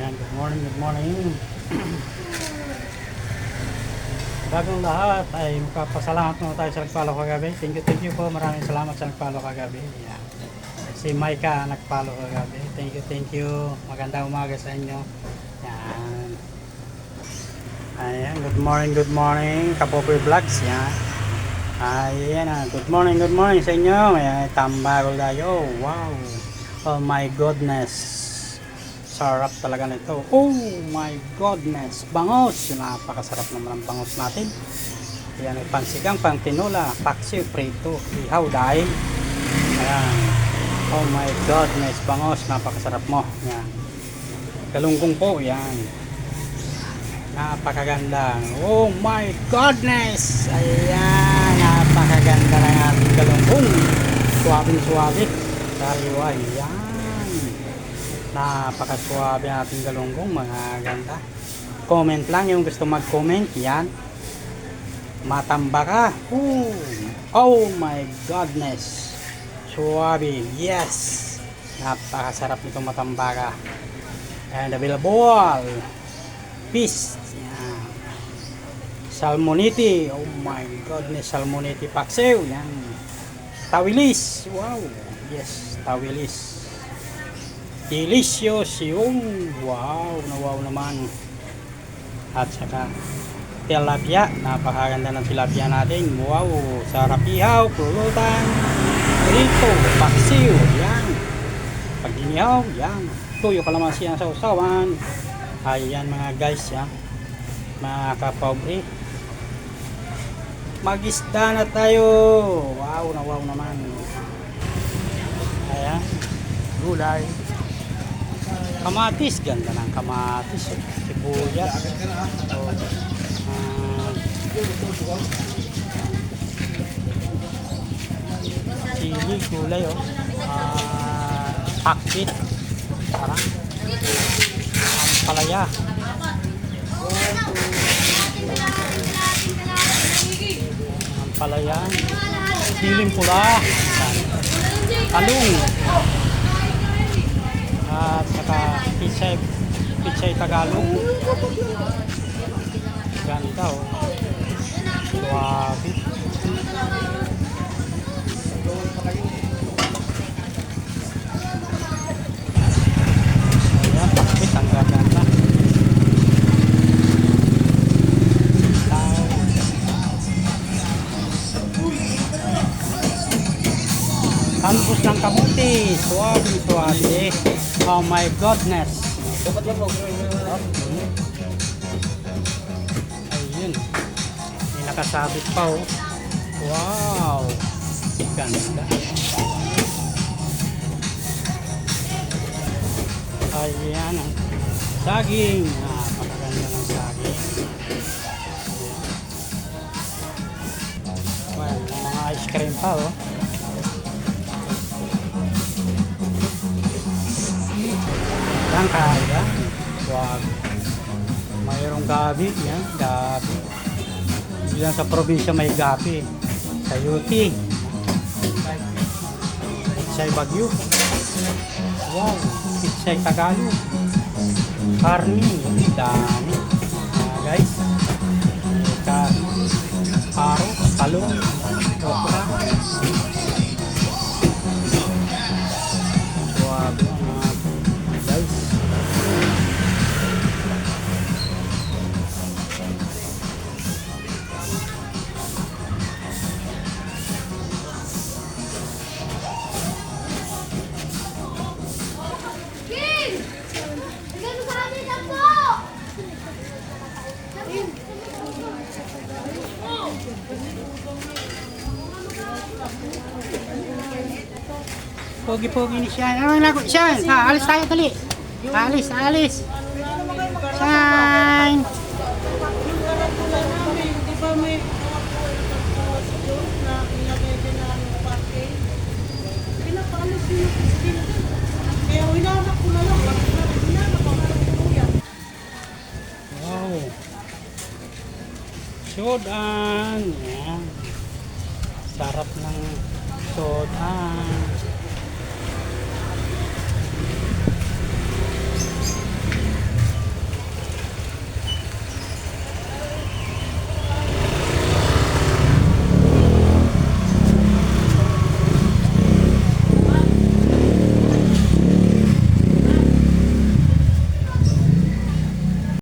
Ayan, good morning, good morning. Bagong lahat ay magpapasalamat muna tayo sa nagpalo kagabi. Thank you po. Maraming salamat sa nagpalo kagabi. Ayan. Si Maika nagpalo kagabi. Thank you. Magandang umaga sa inyo. Ayan. Ayan, good morning. Kapopoy Vlogs. Ayan. Ayan, good morning sa inyo. Ayan, tambagol tayo. Wow. Oh my goodness. Sarap talaga nito. Oh my goodness. Bangos. Napakasarap naman ang bangos natin. Ayan, may pansigang, pang tinola, paksiw, prito, ihaw, dahil. Ayan. Oh my goodness. Bangos. Napakasarap mo. Ayan. Galunggong po. Ayan. Napakaganda. Oh my goodness. Ayan. Napakaganda ng ating galunggong. Suwabing-suwabe. Sariwa. Ayan. Napakaswabe ang ating galunggong, mga ganda. Comment lang yung gusto mag-comment. Yan, matamba ka. Oh my goodness, swabe. Yes, napakasarap nitong matamba ka. And available fish. Yan. Salmoniti. Oh my goodness, salmoniti paksiw. Yan. Tawilis. Wow. Yes, tawilis. Delicious yung wow naman. At saka tilapia, napakaganda ng tilapia natin. Wow, sarap ihaw, pulutan, prito, paksiw. Yan, pag inihaw, yan, tuyo kalamansi ang sausawan. Ayan mga guys, yan, mga kapobre, mag-isda na tayo. Wow naman. Ayan, gulay, kamatis, ganda ng kamatis, sibuyas, sili, gulay, pakit, parang palaya, siling pula, talong, at saka pichay Tagalog. Ganda oh. Suwabe. Ayan, pakit ang ganda. Talbos ng kamuti. Suwabe. Oh my goodness. Ayun. May nakasabit pa oh. Wow. Ganda. Ayan. Saging. Napakaganda ng saging. Well, mga ice cream pa oh. Yan kaya. Wag. Mayroong gabi. Yan, gabi. Diyan sa probinsya may gabi. Sa UT. Pitsay Bagyo. Wow. Pitsay Tagalog. Karni. Dami. Guys. Karni. Paro. Talong. Okra. Wag. Pogi-pogi ni Sian. Ano ang lago? Sian! Ha, alis tayo, dali. Alis. Sian! Wow. Sodan. Yan. Sarap ng sodan.